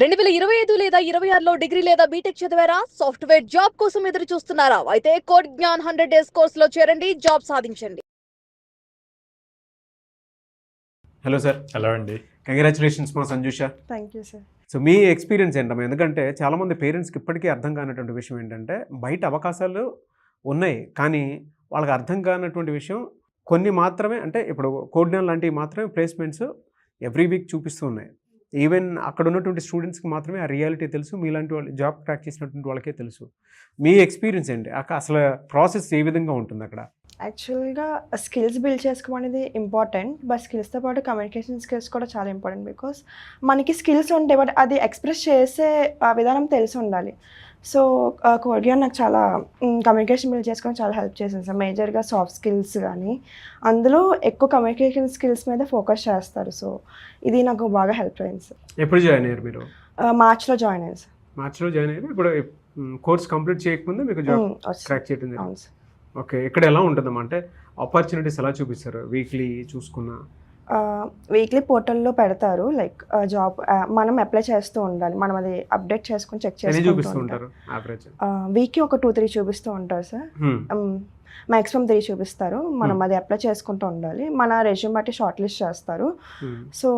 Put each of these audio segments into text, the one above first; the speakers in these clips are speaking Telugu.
2025 లేదా 26లో డిగ్రీ లేదా బీటెక్ చదివారా? సాఫ్ట్‌వేర్ జాబ్ కోసం ఎదురు చూస్తున్నారా? అయితే కోడ్ జ్ఞాన్ 100 డేస్ కోర్సులో చేరండి, జాబ్ సాధించండి. Hello sir. హలో అండి. కంగ్రాచులేషన్స్ మా Sanjusha. Thank you sir. So మీ ఎక్స్పీరియన్స్ ఏంటమ్మా? ఎందుకంటే చాలామంది పేరెంట్స్కి ఇప్పటికీ అర్థం కానటువంటి విషయం ఏంటంటే బయట అవకాశాలు ఉన్నాయి, కానీ వాళ్ళకి అర్థం కానటువంటి విషయం కొన్ని మాత్రమే, అంటే ఇప్పుడు కోడ్నాల్ లాంటివి మాత్రమే ప్లేస్మెంట్స్ ఎవ్రీ వీక్ చూపిస్తూ ఉన్నాయి. ఈవెన్ అక్కడ ఉన్నటువంటి స్టూడెంట్స్కి మాత్రమే ఆ రియాలిటీ తెలుసు, మీలాంటి వాళ్ళు జాబ్ క్రాక్ చేసినటువంటి వాళ్ళకే తెలుసు. మీ ఎక్స్పీరియన్స్ ఏంటి అసలు ప్రాసెస్ ఏ విధంగా ఉంటుంది అక్కడ? యాక్చువల్గా స్కిల్స్ బిల్డ్ చేసుకోవడం అనేది ఇంపార్టెంట్, బట్ స్కిల్స్తో పాటు కమ్యూనికేషన్ స్కిల్స్ కూడా చాలా ఇంపార్టెంట్. బికాస్ మనకి స్కిల్స్ ఉంటాయి, బట్ అది ఎక్స్ప్రెస్ చేసే విధానం తెలిసి ఉండాలి. సో కోడ్జ్ఞాన్ నాకు చాలా కమ్యూనికేషన్ బిల్డ్ చేసుకోవడం చాలా హెల్ప్ చేసింది సార్. మేజర్గా సాఫ్ట్ స్కిల్స్ కానీ అందులో ఎక్కువ కమ్యూనికేషన్ స్కిల్స్ మీద ఫోకస్ చేస్తారు. సో ఇది నాకు బాగా హెల్ప్ అయింది సార్. ఎప్పుడు జాయిన్ అయ్యారు మీరు? మార్చ్లో జాయిన్ అయ్యాను సార్. మార్చ్లో జాయిన్ అయ్యారు. ఇప్పుడు కోర్స్ కంప్లీట్ చేయకముందే మీకు జాబ్ క్రాక్ చేయడం జరిగింది. అవును సార్. ఓకే, ఇక్కడ ఎలా ఉంటుందమ్మా అంటే ఆపర్చునిటీస్ ఎలా చూపిస్తారు? వీక్లీ చూసుకున్నా వీక్లీ పోర్టల్లో పెడతారు, లైక్ జాబ్ మనం అప్లై చేస్తూ ఉండాలి. మనం అది అప్డేట్ చేసుకుని చెక్ చూపిస్తూ ఉంటారు. వీక్కి ఒక 2-3 చూపిస్తూ ఉంటారు సార్. మ్యాక్సిమం 3 చూపిస్తారు. మనం అది అప్లై చేసుకుంటూ ఉండాలి. మన రెజ్యూమ్ బట్టి షార్ట్ లిస్ట్ చేస్తారు. సో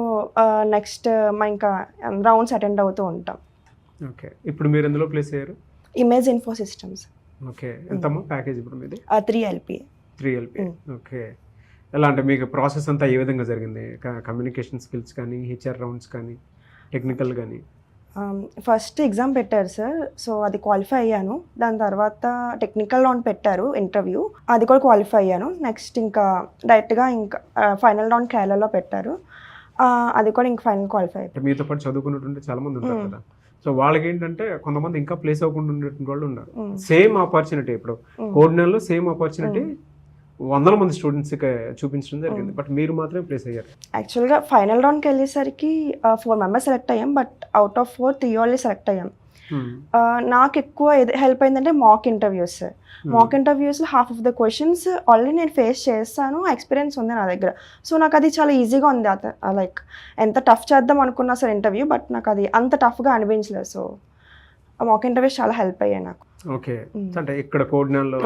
నెక్స్ట్ ఇంకా రౌండ్స్ అటెండ్ అవుతూ ఉంటాం. ఓకే, ఇప్పుడు మీరు ఎందులో ప్లేస్ అయ్యారు? Image info systems. ఓకే, ఎంతమ్మా ప్యాకేజ్ ఇప్పుడు మీది? 3 LPA. 3 LPA. ఓకే, ఎలా అంటే మీకు ప్రాసెస్ అంతా ఏ విధంగా జరిగింది? కమ్యూనికేషన్ స్కిల్స్ కానీ, హెచ్ఆర్ రౌండ్స్ కానీ, టెక్నికల్ కానీ? ఫస్ట్ ఎగ్జామ్ పెట్టారు సార్. సో అది క్వాలిఫై అయ్యాను. దాని తర్వాత టెక్నికల్ రౌండ్ పెట్టారు, ఇంటర్వ్యూ, అది కూడా క్వాలిఫై అయ్యాను. నెక్స్ట్ ఇంకా డైరెక్ట్గా ఇంకా ఫైనల్ రౌండ్ కేరళలో పెట్టారు, అది కూడా ఇంకా ఫైనల్ క్వాలిఫై అయ్యారు. మీతో పాటు చదువుకున్నటువంటి చాలా మంది ఉంటారు కదా, సో వాళ్ళకి ఏంటంటే కొంతమంది ఇంకా ప్లేస్ అవ్వకుండా ఉండేటువంటి వాళ్ళు ఉన్నారు. సేమ్ ఆపర్చునిటీ ఇప్పుడు కోడ్నాల్లో సేమ్ ఆపర్చునిటీ 100 మంది స్టూడెంట్స్కి చూపించడం జరిగింది, బట్ మీరు మాత్రమే ప్లేస్ అయ్యారు. యాక్చువల్గా ఫైనల్ రౌండ్కి వెళ్ళేసరికి 4 మెంబర్స్ సెలెక్ట్ అయ్యాం, but out of 4 3 only select అయ్యాం. నాకు ఎక్కువ హెల్ప్ అయిందంటే మాక్ ఇంటర్వ్యూస్. మాక్ ఇంటర్వ్యూస్లో half of the questions already నేను ఫేస్ చేస్తాను, ఎక్స్పీరియన్స్ ఉంది నా దగ్గర. సో నాకు అది చాలా ఈజీగా ఉంది. లైక్ ఎంత టఫ్ చేద్దాం అనుకున్నా సార్ ఇంటర్వ్యూ, బట్ నాకు అది అంత టఫ్గా అనిపించలేదు. సో మాక్ ఇంటర్వ్యూస్ చాలా హెల్ప్ అయ్యాయి నాకు. ఓకే, అంటే ఇక్కడ కోడ్నాల్లో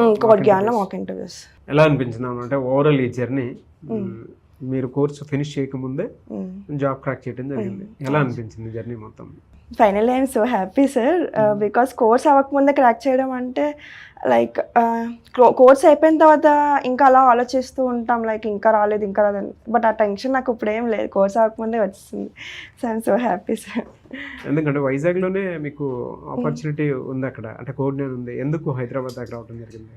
మాక్ ఇంటర్వ్యూస్ ఎలా అనిపించింది అంటే ఓవరాల్ ఈ జర్నీ? మీరు కోర్సు ఫినిష్ చేయకముందే జాబ్ క్రాక్ చేయడం జరిగింది, ఎలా అనిపించింది జర్నీ మొత్తం? Finally I'm so happy sir. Because course అవ్వకముందే క్రాక్ చేయడం అంటే లైక్ కోర్స్ అయిపోయిన తర్వాత ఇంకా అలా ఆలోచిస్తూ ఉంటాం, లైక్ ఇంకా రాలేదు. బట్ ఆ టెన్షన్ నాకు ఇప్పుడు ఏం లేదు, కోర్స్ అవ్వకముందే వచ్చింది. So I'm so happy sir. ఎందుకంటే వైజాగ్లోనే మీకు ఆపర్చునిటీ ఉంది అక్కడ, అంటే కోడ్నాల్ ఉంది, ఎందుకు హైదరాబాద్ దాకా రావడం జరిగింది?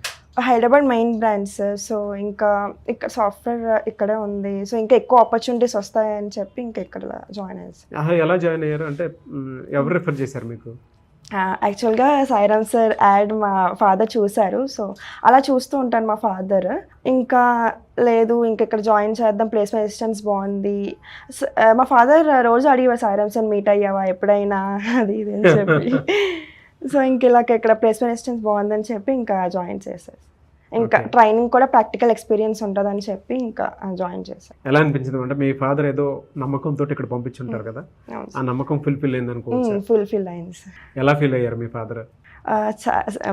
Hyderabad main branch sir. So ఇంకా ఇక్కడ సాఫ్ట్వేర్ ఇక్కడే ఉంది, సో ఇంకా ఎక్కువ ఆపర్చునిటీస్ వస్తాయని చెప్పి ఇంకా ఇక్కడ జాయిన్ అయ్యారు. ఎలా జాయిన్ అయ్యారు అంటే ఎవరు రిఫర్ చేశారు మీకు? యాక్చువల్గా సాయిరామ్ సార్ యాడ్ మా ఫాదర్ చూశారు. సో అలా చూస్తూ ఉంటాను మా ఫాదర్. ఇంకా లేదు ఇంకా ఇక్కడ జాయిన్ చేద్దాం, ప్లేస్మెంట్ అసిస్టెంట్స్ బాగుంది. మా ఫాదర్ రోజు అడిగేవారు, సాయిరామ్ సార్ మీట్ అయ్యావా ఎప్పుడైనా, అది ఇది అని చెప్పి. సో ఇంక ఇలాగ ఇక్కడ ప్లేస్మెంట్ అసిస్టెంట్స్ బాగుందని చెప్పి ఇంకా జాయిన్ చేశారు. ఇంకా ట్రైనింగ్ కూడా ప్రాక్టికల్ ఎక్స్పీరియన్స్ ఉంటుందని చెప్పి ఇంకా జాయిన్ చేశారు. ఎలా అనిపించింది అంటే మీ ఫాదర్ ఏదో నమ్మకంతో ఇక్కడ పంపించుంటారు కదా, ఆ నమ్మకం ఫుల్ఫిల్ అయింది అనుకోవచ్చు? ఫుల్ఫిల్ అయింది సార్. ఎలా ఫీల్ అయ్యారు మీ ఫాదర్?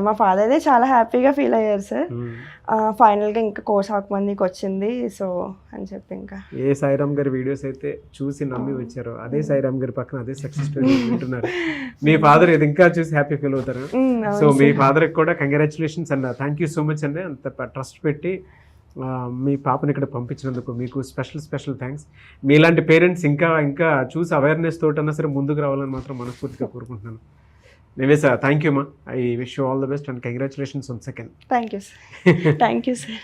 మా ఫాదర్ అయితే చాలా హ్యాపీగా ఫీల్ అయ్యారు సార్. ఫైనల్గా ఇంకా కోర్స్ ఆకుమందికి వచ్చింది సో అని చెప్పి ఇంకా ఏ సాయిరామ్ గారి వీడియోస్ అయితే చూసి నమ్మి వచ్చారో అదే సాయిరామ్ గారి పక్కన అదే సక్సెస్ స్టోరీ వింటున్నారు. మీ ఫాదర్ ఇది ఇంకా చూసి హ్యాపీ ఫీల్ అవుతారు. సో మీ ఫాదర్కి కూడా కంగ్రాచులేషన్స్ అండి, థ్యాంక్ యూ సో మచ్ అండి. అంత ట్రస్ట్ పెట్టి మీ పాపని ఇక్కడ పంపించినందుకు మీకు స్పెషల్ థ్యాంక్స్. మీలాంటి పేరెంట్స్ ఇంకా ఇంకా చూసి అవేర్నెస్ తోటి అన్నా సరే ముందుకు రావాలని మాత్రం మనస్ఫూర్తిగా కోరుకుంటున్నాను. నివేశ, థ్యాంక్ యూ మా. I wish you all the best and congratulations once again. Thank you sir. Thank you sir.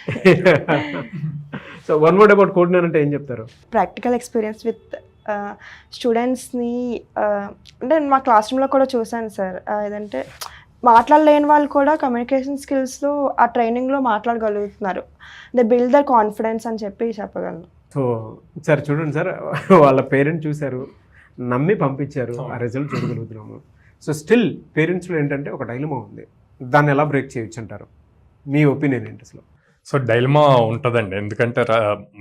So one word about కోడ్నాల్ అంటే ఏం చెప్తారు? ప్రాక్టికల్ ఎక్స్పీరియన్స్ విత్ స్టూడెంట్స్ని, అంటే మా క్లాస్ రూమ్లో కూడా చూశాను సార్. ఏదంటే మాట్లాడలేని వాళ్ళు కూడా కమ్యూనికేషన్ స్కిల్స్లో ఆ ట్రైనింగ్లో మాట్లాడగలుగుతున్నారు. దే బిల్డ్ ద కాన్ఫిడెన్స్ అని చెప్పి చెప్పగలను. సో సార్ చూడండి సార్, వాళ్ళ పేరెంట్ చూశారు, నమ్మి పంపించారు, ఆ రిజల్ట్ చూడగలుగుతున్నాము. సో స్టిల్ పేరెంట్స్లో ఏంటంటే ఒక డైలమా ఉంది, దాన్ని ఎలా బ్రేక్ చేయొచ్చు అంటారు? మీ ఒపీనియన్ ఏంటి అసలు? సో డైలమా ఉంటుందండి, ఎందుకంటే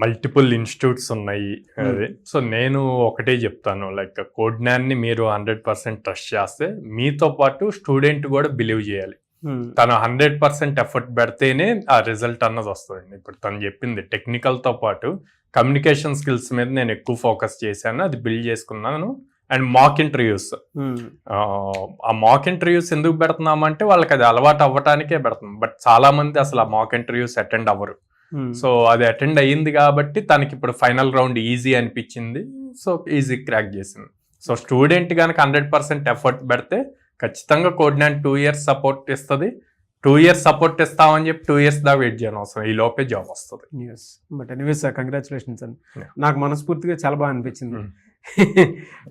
మల్టిపుల్ ఇన్స్టిట్యూట్స్ ఉన్నాయి అది. సో నేను ఒకటే చెప్తాను, లైక్ కోడ్నాన్ని మీరు 100% ట్రస్ట్ చేస్తే మీతో పాటు స్టూడెంట్ కూడా బిలీవ్ చేయాలి. తను 100% ఎఫర్ట్ పెడితేనే ఆ రిజల్ట్ అన్నది వస్తుందండి. ఇప్పుడు తను చెప్పింది టెక్నికల్తో పాటు కమ్యూనికేషన్ స్కిల్స్ మీద నేను ఎక్కువ ఫోకస్ చేశాను, అది బిల్డ్ చేసుకున్నాను. అండ్ మాక్ ఇంటర్వ్యూస్, ఆ మాక్ ఇంటర్వ్యూస్ ఎందుకు పెడుతున్నామంటే వాళ్ళకి అది అలవాటు అవ్వటానికే పెడుతున్నాం. బట్ చాలా మంది అసలు ఆ మాక్ ఇంటర్వ్యూస్ అటెండ్ అవ్వరు. సో అది అటెండ్ అయ్యింది కాబట్టి తనకి ఇప్పుడు ఫైనల్ రౌండ్ ఈజీ అనిపించింది, సో ఈజీ క్రాక్ చేసింది. సో స్టూడెంట్ కనుక 100% ఎఫర్ట్ పెడితే ఖచ్చితంగా కోడ్నాన్ 2 years సపోర్ట్ ఇస్తుంది. 2 years సపోర్ట్ ఇస్తామని చెప్పి 2 years దాకా వెయిట్ చేయడం అవసరం, ఈ లోపే జాబ్ వస్తుంది. బట్ ఎనీవేస్ కంగ్రాచులేషన్స్ అండి. నాకు మనస్ఫూర్తిగా చాలా బాగా అనిపించింది.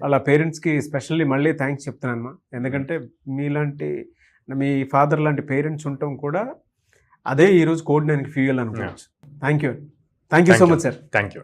వాళ్ళ పేరెంట్స్కి స్పెషల్లీ మళ్ళీ థ్యాంక్స్ చెప్తున్నాను. ఎందుకంటే మీలాంటి మీ ఫాదర్ లాంటి పేరెంట్స్ ఉండటం కూడా అదే ఈరోజు కోడ్నాన్కి ఫ్యూయల్ అనుకోవచ్చు. Thank you so much sir. Thank you.